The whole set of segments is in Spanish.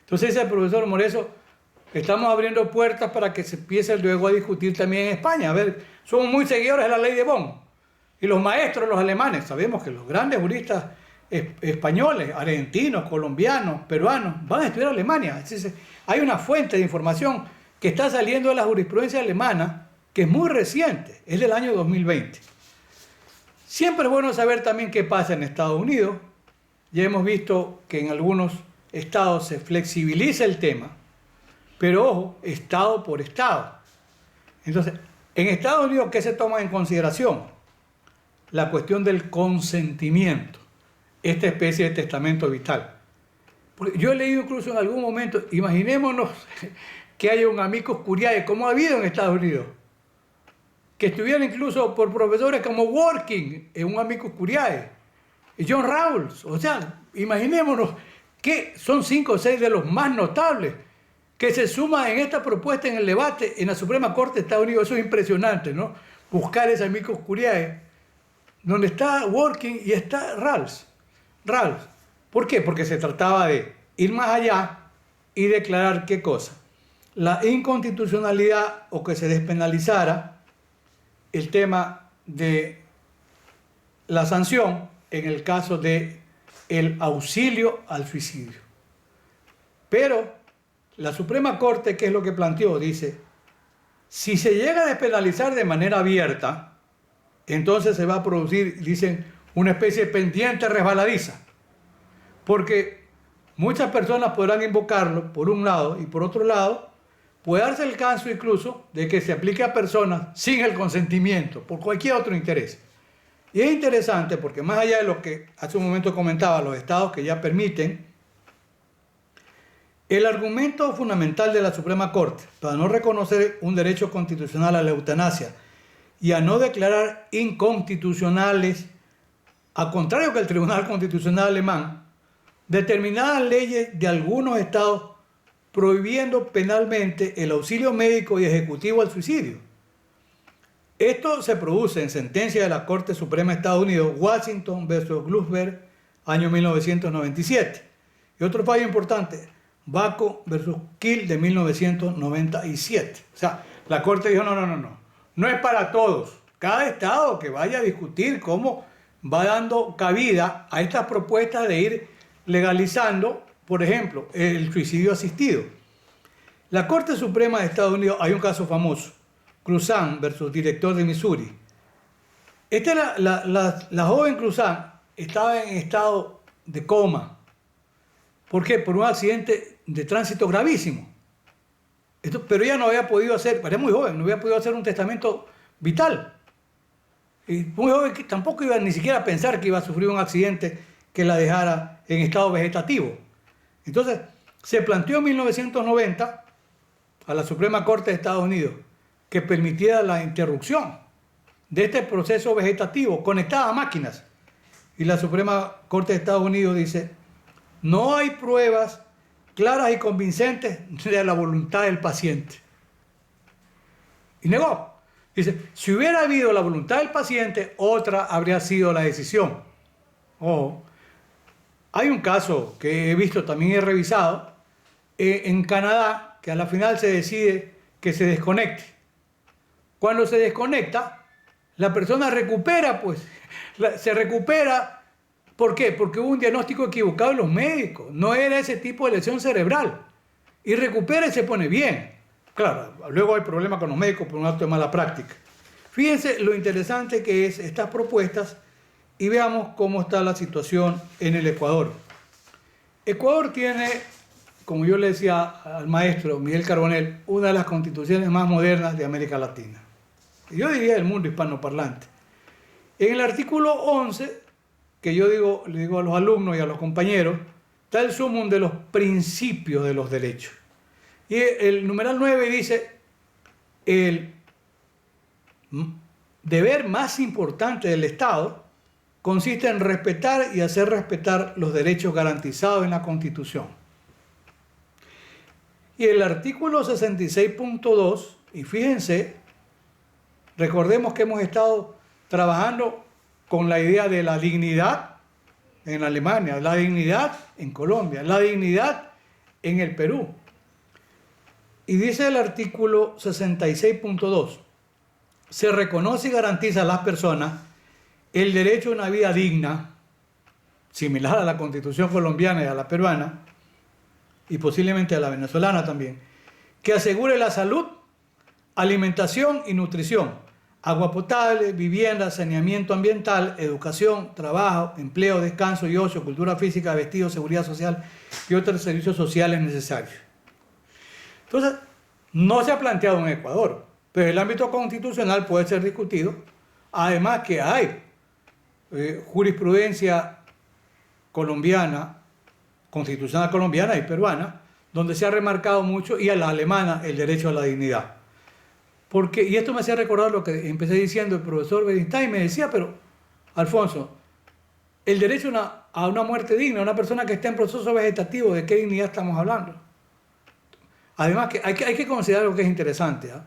Entonces dice el profesor Moreso, estamos abriendo puertas para que se empiece luego a discutir también en España. A ver, somos muy seguidores de la ley de Bonn. Y los maestros, los alemanes, sabemos que los grandes juristas españoles, argentinos, colombianos, peruanos, van a estudiar Alemania. Entonces, hay una fuente de información que está saliendo de la jurisprudencia alemana, que es muy reciente, es del año 2020. Siempre es bueno saber también qué pasa en Estados Unidos. Ya hemos visto que en algunos estados se flexibiliza el tema, pero ojo, estado por estado. Entonces, en Estados Unidos, ¿qué se toma en consideración? La cuestión del consentimiento, esta especie de testamento vital. Porque yo he leído incluso en algún momento, imaginémonos que haya un amicus curiae, como ha habido en Estados Unidos, que estuviera incluso por profesores como Working en un amicus curiae, y John Rawls. O sea, imaginémonos que son 5 o 6 de los más notables que se suman en esta propuesta en el debate en la Suprema Corte de Estados Unidos. Eso es impresionante, ¿no? Buscar ese amicus curiae donde está Working y está Rawls. ¿Por qué? Porque se trataba de ir más allá y declarar ¿qué cosa? La inconstitucionalidad, o que se despenalizara el tema de la sanción en el caso de el auxilio al suicidio. Pero la Suprema Corte, ¿qué es lo que planteó? Dice, si se llega a despenalizar de manera abierta, entonces se va a producir, dicen, una especie de pendiente resbaladiza. Porque muchas personas podrán invocarlo por un lado, y por otro lado puede darse el caso incluso de que se aplique a personas sin el consentimiento, por cualquier otro interés. Y es interesante porque más allá de lo que hace un momento comentaba, los estados que ya permiten, el argumento fundamental de la Suprema Corte para no reconocer un derecho constitucional a la eutanasia y a no declarar inconstitucionales, al contrario que el Tribunal Constitucional alemán, determinadas leyes de algunos estados prohibiendo penalmente el auxilio médico y ejecutivo al suicidio. Esto se produce en sentencia de la Corte Suprema de Estados Unidos, Washington versus Glucksberg, año 1997. Y otro fallo importante, Baco versus Kiel de 1997. O sea, la Corte dijo, no es para todos. Cada estado que vaya a discutir cómo va dando cabida a estas propuestas de ir legalizando, por ejemplo, el suicidio asistido. La Corte Suprema de Estados Unidos, hay un caso famoso, Cruzan versus director de Missouri. La joven Cruzan estaba en estado de coma. ¿Por qué? Por un accidente de tránsito gravísimo. Pero ella no había podido hacer, era muy joven, no había podido hacer un testamento vital. Y muy joven que tampoco iba ni siquiera a pensar que iba a sufrir un accidente que la dejara en estado vegetativo. Entonces, se planteó en 1990 a la Suprema Corte de Estados Unidos que permitiera la interrupción de este proceso vegetativo conectado a máquinas. Y la Suprema Corte de Estados Unidos dice, no hay pruebas claras y convincentes de la voluntad del paciente. Y negó. Dice, si hubiera habido la voluntad del paciente, otra habría sido la decisión. Ojo. Hay un caso que he visto, también he revisado, en Canadá, que a la final se decide que se desconecte. Cuando se desconecta, la persona recupera, pues, se recupera. ¿Por qué? Porque hubo un diagnóstico equivocado de los médicos. No era ese tipo de lesión cerebral. Y recupera y se pone bien. Claro, luego hay problemas con los médicos por un acto de mala práctica. Fíjense lo interesante que es estas propuestas y veamos cómo está la situación en el Ecuador. Ecuador tiene, como yo le decía al maestro Miguel Carbonell, una de las constituciones más modernas de América Latina. Yo diría del mundo hispanoparlante. En el artículo 11, que yo le digo a los alumnos y a los compañeros, está el sumum de los principios de los derechos. Y el numeral 9 dice, el deber más importante del Estado consiste en respetar y hacer respetar los derechos garantizados en la Constitución. Y el artículo 66.2, y fíjense, recordemos que hemos estado trabajando con la idea de la dignidad en Alemania, la dignidad en Colombia, la dignidad en el Perú. Y dice el artículo 66.2, se reconoce y garantiza a las personas el derecho a una vida digna, similar a la Constitución colombiana y a la peruana, y posiblemente a la venezolana también, que asegure la salud, alimentación y nutrición, agua potable, vivienda, saneamiento ambiental, educación, trabajo, empleo, descanso y ocio, cultura física, vestido, seguridad social y otros servicios sociales necesarios. Entonces, no se ha planteado en Ecuador, pero el ámbito constitucional puede ser discutido, además que hay jurisprudencia colombiana, constitucional colombiana y peruana, donde se ha remarcado mucho, y a la alemana, el derecho a la dignidad. Porque, y esto me hacía recordar lo que empecé diciendo el profesor Bernstein, me decía, pero Alfonso, el derecho a una muerte digna, a una persona que está en proceso vegetativo, ¿de qué dignidad estamos hablando? Además, que hay que considerar lo que es interesante, ¿eh?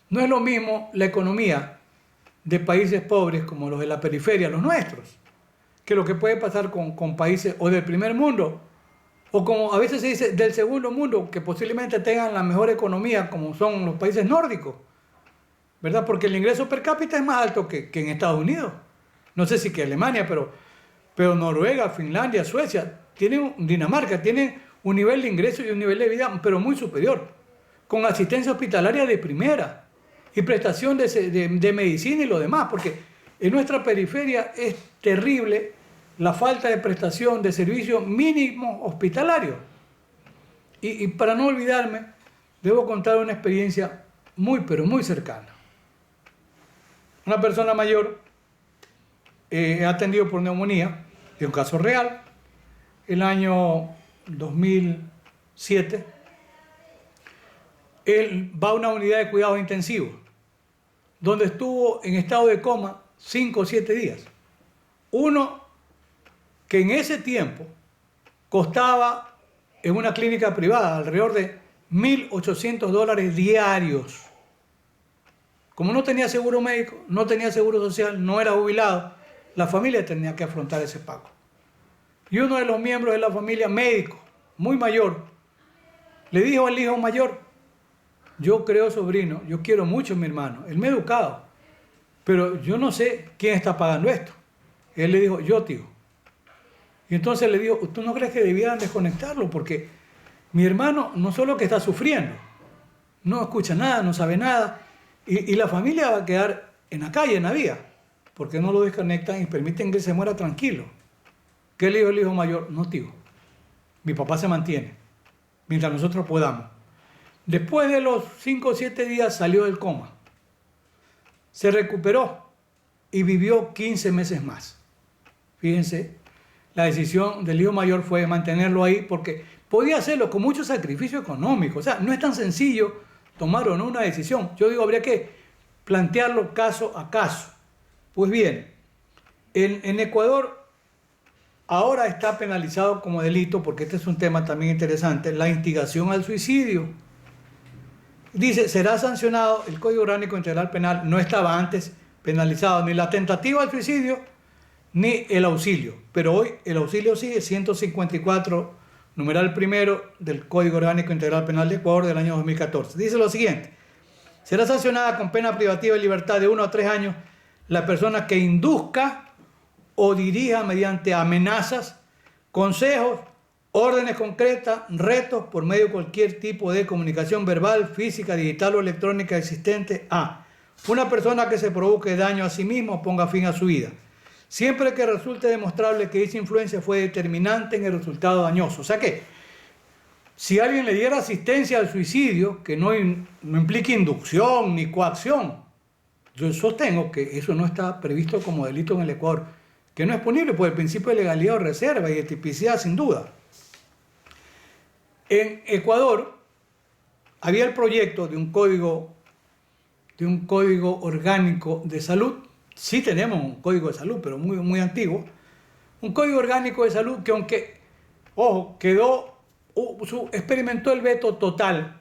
No es lo mismo la economía de países pobres como los de la periferia, los nuestros, que lo que puede pasar con países o del primer mundo, o como a veces se dice del segundo mundo, que posiblemente tengan la mejor economía, como son los países nórdicos, ¿verdad? Porque el ingreso per cápita es más alto que en Estados Unidos. No sé si que Alemania, pero Noruega, Finlandia, Suecia, Dinamarca, tienen un nivel de ingreso y un nivel de vida, pero muy superior, con asistencia hospitalaria de primera y prestación de medicina y lo demás, porque en nuestra periferia es terrible la falta de prestación de servicios mínimos hospitalarios. Y para no olvidarme, debo contar una experiencia muy, pero muy cercana. Una persona mayor atendido por neumonía, de un caso real, el año 2007, él va a una unidad de cuidados intensivos, donde estuvo en estado de coma 5 o 7 días. Uno que en ese tiempo costaba en una clínica privada alrededor de $1.800 diarios. Como no tenía seguro médico, no tenía seguro social, no era jubilado, la familia tenía que afrontar ese pago. Y uno de los miembros de la familia, médico, muy mayor, le dijo al hijo mayor, yo creo, sobrino, yo quiero mucho a mi hermano, él me ha educado, pero yo no sé quién está pagando esto. Él le dijo, yo, tío. Y entonces le dijo, ¿tú no crees que debieran desconectarlo? Porque mi hermano no solo que está sufriendo, no escucha nada, no sabe nada, y la familia va a quedar en la calle, en la vía, porque no lo desconectan y permiten que se muera tranquilo. ¿Qué le dijo el hijo mayor? No, tío, mi papá se mantiene, mientras nosotros podamos. Después de los 5 o 7 días salió del coma, se recuperó y vivió 15 meses más. Fíjense, la decisión del hijo mayor fue mantenerlo ahí porque podía hacerlo con mucho sacrificio económico. O sea, no es tan sencillo tomar o no una decisión. Yo digo, habría que plantearlo caso a caso. Pues bien, en Ecuador ahora está penalizado como delito, porque este es un tema también interesante, la instigación al suicidio. Dice, será sancionado, el Código Orgánico Integral Penal no estaba antes penalizado ni la tentativa al suicidio ni el auxilio, pero hoy el auxilio sigue 154, numeral primero del Código Orgánico Integral Penal de Ecuador del año 2014. Dice lo siguiente, será sancionada con pena privativa de libertad de 1 a 3 años la persona que induzca o dirija mediante amenazas, consejos, órdenes concretas, retos por medio de cualquier tipo de comunicación verbal, física, digital o electrónica existente a una persona que se provoque daño a sí mismo o ponga fin a su vida, siempre que resulte demostrable que dicha influencia fue determinante en el resultado dañoso. O sea que, si alguien le diera asistencia al suicidio, que no implique inducción ni coacción, yo sostengo que eso no está previsto como delito en el Ecuador, que no es punible por el principio de legalidad o reserva y de tipicidad, sin duda. En Ecuador había el proyecto de un código orgánico de salud. Sí tenemos un código de salud, pero muy, muy antiguo. Un código orgánico de salud que, aunque, ojo, experimentó el veto total,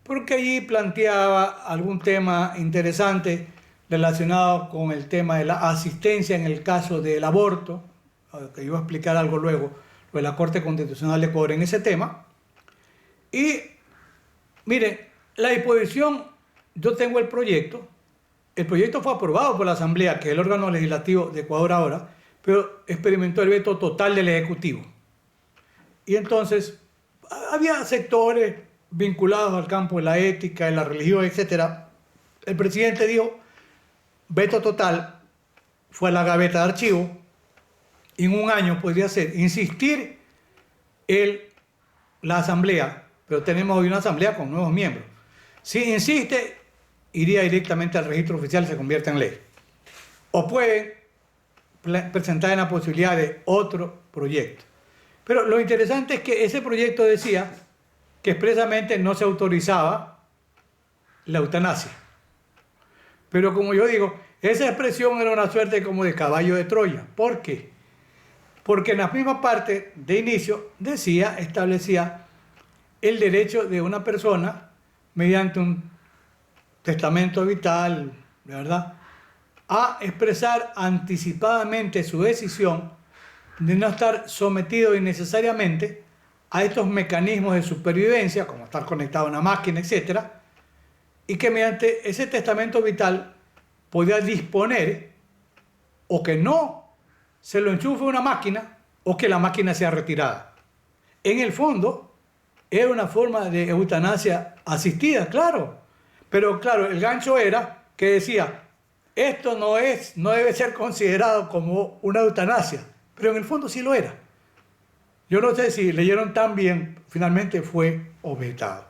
porque allí planteaba algún tema interesante relacionado con el tema de la asistencia en el caso del aborto, que iba a explicar algo luego, lo de la Corte Constitucional de Ecuador en ese tema. Y miren, la disposición, yo tengo el proyecto fue aprobado por la Asamblea, que es el órgano legislativo de Ecuador ahora, pero experimentó el veto total del Ejecutivo. Y entonces había sectores vinculados al campo de la ética, de la religión, etc. El presidente dijo, veto total, fue a la gaveta de archivo, y en un año podría ser insistir la Asamblea, pero tenemos hoy una Asamblea con nuevos miembros. Si insiste, iría directamente al registro oficial y se convierte en ley. O pueden presentar en la posibilidad de otro proyecto. Pero lo interesante es que ese proyecto decía que expresamente no se autorizaba la eutanasia. Pero como yo digo, esa expresión era una suerte como de caballo de Troya. ¿Por qué? Porque en la misma parte de inicio establecía el derecho de una persona mediante un testamento vital, ¿verdad?, a expresar anticipadamente su decisión de no estar sometido innecesariamente a estos mecanismos de supervivencia, como estar conectado a una máquina, etc., y que mediante ese testamento vital podía disponer o que no se lo enchufe una máquina o que la máquina sea retirada. En el fondo, era una forma de eutanasia asistida, claro. Pero claro, el gancho era que decía, esto no debe ser considerado como una eutanasia, pero en el fondo sí lo era. Yo no sé si leyeron tan bien, finalmente fue objetado.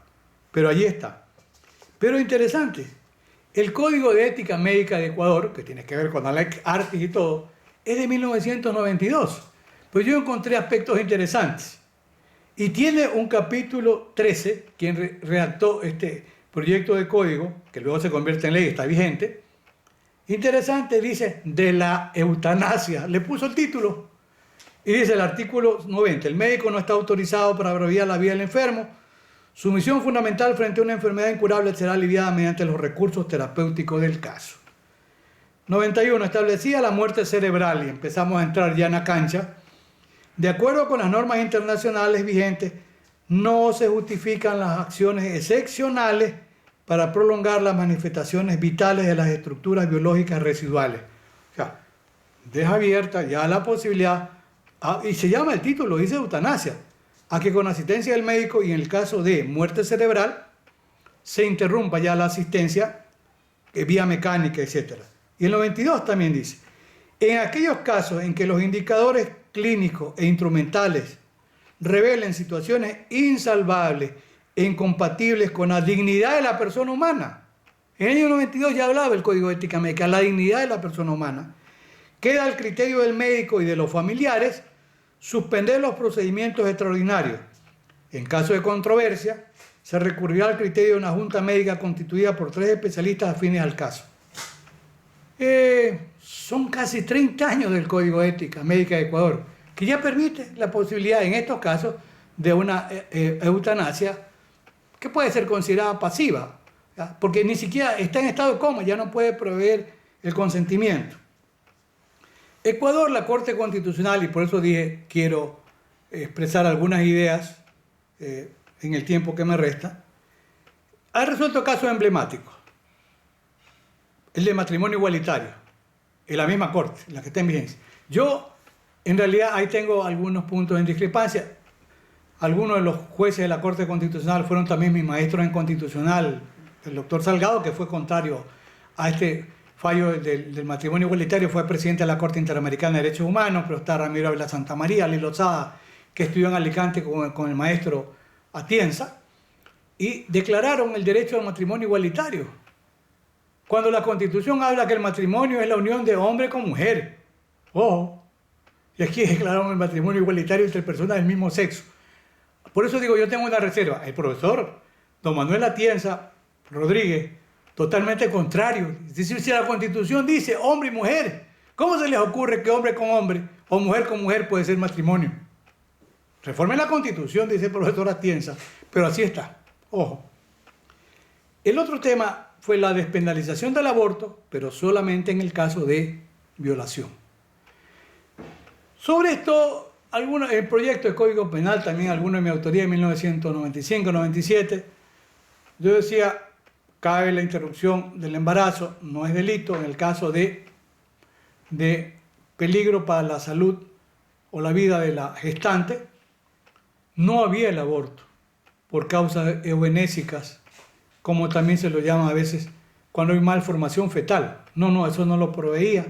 Pero allí está. Pero interesante, el Código de Ética Médica de Ecuador, que tiene que ver con la ley Artis y todo, es de 1992. Pues yo encontré aspectos interesantes. Y tiene un capítulo 13, quien redactó este proyecto de código, que luego se convierte en ley, está vigente. Interesante, dice, de la eutanasia. Le puso el título. Y dice el artículo 90, el médico no está autorizado para abreviar la vida del enfermo. Su misión fundamental frente a una enfermedad incurable será aliviada mediante los recursos terapéuticos del caso. 91, establecía la muerte cerebral, y empezamos a entrar ya en la cancha. De acuerdo con las normas internacionales vigentes, no se justifican las acciones excepcionales para prolongar las manifestaciones vitales de las estructuras biológicas residuales. O sea, deja abierta ya la posibilidad, y se llama el título, dice eutanasia, a que con asistencia del médico y en el caso de muerte cerebral se interrumpa ya la asistencia vía mecánica, etc. Y el 92 también dice, en aquellos casos en que los indicadores clínicos e instrumentales revelen situaciones insalvables e incompatibles con la dignidad de la persona humana. En el año 92 ya hablaba el Código de Ética Médica, la dignidad de la persona humana. Queda al criterio del médico y de los familiares suspender los procedimientos extraordinarios. En caso de controversia, se recurrirá al criterio de una junta médica constituida por 3 especialistas afines al caso. Son casi 30 años del Código de Ética Médica de Ecuador, que ya permite la posibilidad en estos casos de una eutanasia que puede ser considerada pasiva, ¿ya? Porque ni siquiera está en estado de coma, ya no puede proveer el consentimiento. Ecuador, la Corte Constitucional, y por eso dije quiero expresar algunas ideas en el tiempo que me resta, ha resuelto casos emblemáticos. El de matrimonio igualitario, en la misma Corte, en la que está en vigencia. Yo, en realidad, ahí tengo algunos puntos en discrepancia. Algunos de los jueces de la Corte Constitucional fueron también mis maestros en constitucional, el doctor Salgado, que fue contrario a este fallo del matrimonio igualitario, fue presidente de la Corte Interamericana de Derechos Humanos, pero está Ramiro Ávila Santamaría, Lilo Sada, que estudió en Alicante con el maestro Atienza, y declararon el derecho al matrimonio igualitario. Cuando la Constitución habla que el matrimonio es la unión de hombre con mujer. Ojo. Y aquí declararon el matrimonio igualitario entre personas del mismo sexo. Por eso digo, yo tengo una reserva. El profesor don Manuel Atienza Rodríguez, totalmente contrario. Si la Constitución dice hombre y mujer, ¿cómo se les ocurre que hombre con hombre o mujer con mujer puede ser matrimonio? Reformen la Constitución, dice el profesor Atienza, pero así está. Ojo. El otro tema fue la despenalización del aborto, pero solamente en el caso de violación. Sobre esto el proyecto de Código Penal, también alguno de mi autoría en 1995-97, yo decía, cabe la interrupción del embarazo, no es delito en el caso de peligro para la salud o la vida de la gestante. No había el aborto por causas eugenésicas, como también se lo llama a veces cuando hay malformación fetal. No, eso no lo proveía.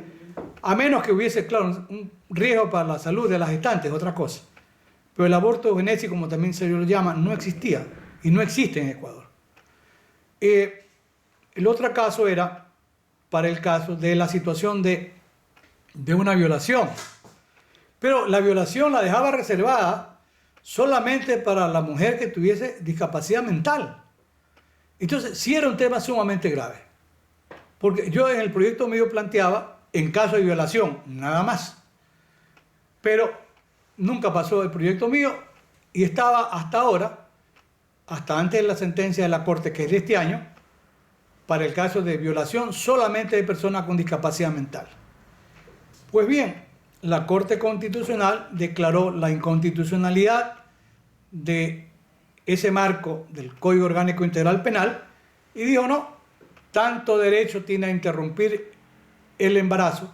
A menos que hubiese, claro, un riesgo para la salud de la gestante, es otra cosa. Pero el aborto eugenésico, como también se lo llama, no existía y no existe en Ecuador. El otro caso era para el caso de la situación de una violación. Pero la violación la dejaba reservada solamente para la mujer que tuviese discapacidad mental. Entonces, sí era un tema sumamente grave. Porque yo en el proyecto mío planteaba, en caso de violación, nada más. Pero nunca pasó el proyecto mío y estaba hasta ahora, hasta antes de la sentencia de la Corte, que es de este año, para el caso de violación solamente de personas con discapacidad mental. Pues bien, la Corte Constitucional declaró la inconstitucionalidad de ese marco del Código Orgánico Integral Penal y dijo no, tanto derecho tiene a interrumpir el embarazo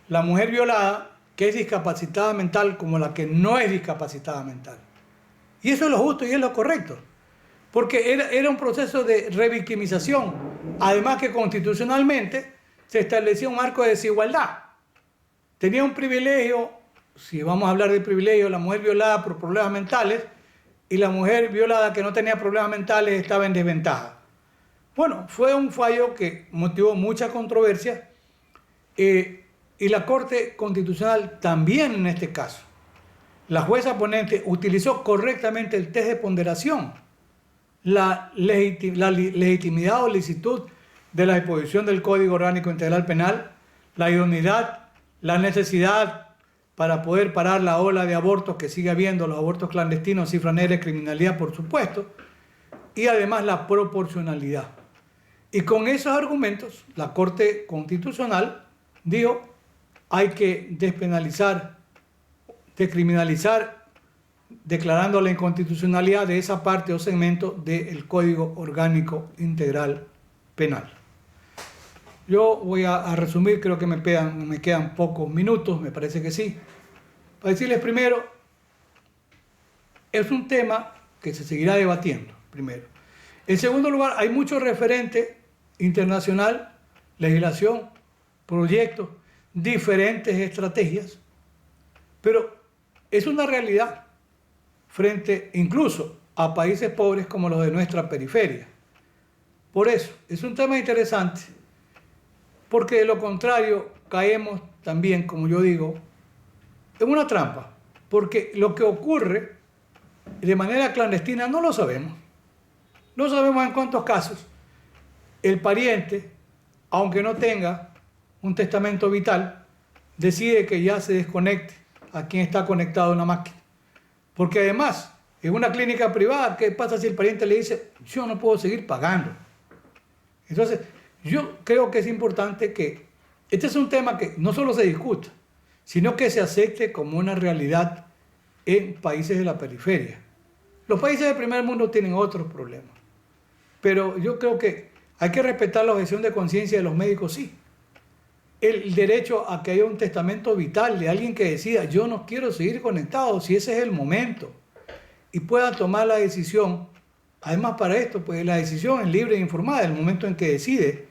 la mujer violada que es discapacitada mental como la que no es discapacitada mental. Y eso es lo justo y es lo correcto, porque era un proceso de revictimización, además que constitucionalmente se establecía un marco de desigualdad. Tenía un privilegio, si vamos a hablar de privilegio, la mujer violada por problemas mentales y la mujer violada que no tenía problemas mentales estaba en desventaja. Bueno, fue un fallo que motivó mucha controversia y la Corte Constitucional también en este caso. La jueza ponente utilizó correctamente el test de ponderación, la legitimidad o licitud de la disposición del Código Orgánico Integral Penal, la idoneidad, la necesidad para poder parar la ola de abortos que sigue habiendo, los abortos clandestinos, cifra negra, criminalidad, por supuesto, y además la proporcionalidad. Y con esos argumentos, la Corte Constitucional dijo, hay que despenalizar, descriminalizar, declarando la inconstitucionalidad de esa parte o segmento del Código Orgánico Integral Penal. Yo voy a resumir, creo que me quedan pocos minutos, me parece que sí. Para decirles primero, es un tema que se seguirá debatiendo, primero. En segundo lugar, hay mucho referente internacional, legislación, proyectos, diferentes estrategias, pero es una realidad frente incluso a países pobres como los de nuestra periferia. Por eso, es un tema interesante, porque de lo contrario caemos también, como yo digo, en una trampa, porque lo que ocurre de manera clandestina no lo sabemos. No sabemos en cuántos casos el pariente, aunque no tenga un testamento vital, decide que ya se desconecte a quien está conectado a una máquina. Porque además, en una clínica privada, ¿qué pasa si el pariente le dice, yo no puedo seguir pagando? Entonces, yo creo que es importante que este es un tema que no solo se discuta, sino que se acepte como una realidad en países de la periferia. Los países del primer mundo tienen otros problemas, pero yo creo que hay que respetar la objeción de conciencia de los médicos, sí. El derecho a que haya un testamento vital de alguien que decida, yo no quiero seguir conectado, si ese es el momento, y pueda tomar la decisión. Además, para esto, pues la decisión es libre e informada. El momento en que decide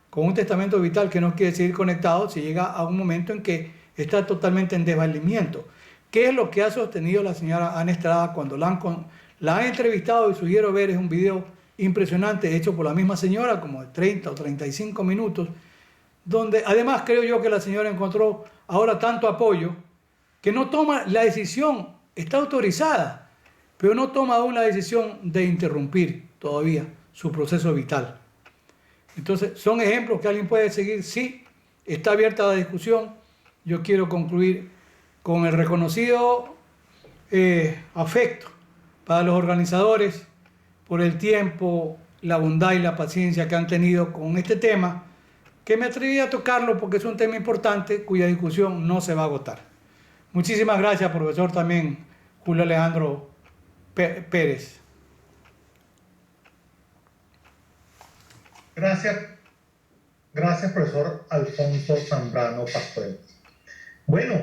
con un testamento vital que no quiere seguir conectado, se llega a un momento en que está totalmente en desvalimiento. ¿Qué es lo que ha sostenido la señora Ana Estrada cuando la han entrevistado? Y sugiero ver, es un video impresionante hecho por la misma señora, como de 30 o 35 minutos, donde además creo yo que la señora encontró ahora tanto apoyo que no toma la decisión, está autorizada, pero no toma aún la decisión de interrumpir todavía su proceso vital. Entonces, son ejemplos que alguien puede seguir. Sí, está abierta la discusión. Yo quiero concluir con el reconocido afecto para los organizadores por el tiempo, la bondad y la paciencia que han tenido con este tema, que me atreví a tocarlo porque es un tema importante cuya discusión no se va a agotar. Muchísimas gracias, profesor, también Julio Alejandro Pérez. Gracias, profesor Alfonso Zambrano Pascual. Bueno,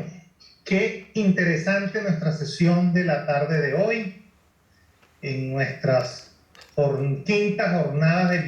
qué interesante nuestra sesión de la tarde de hoy, en nuestras quintas jornadas de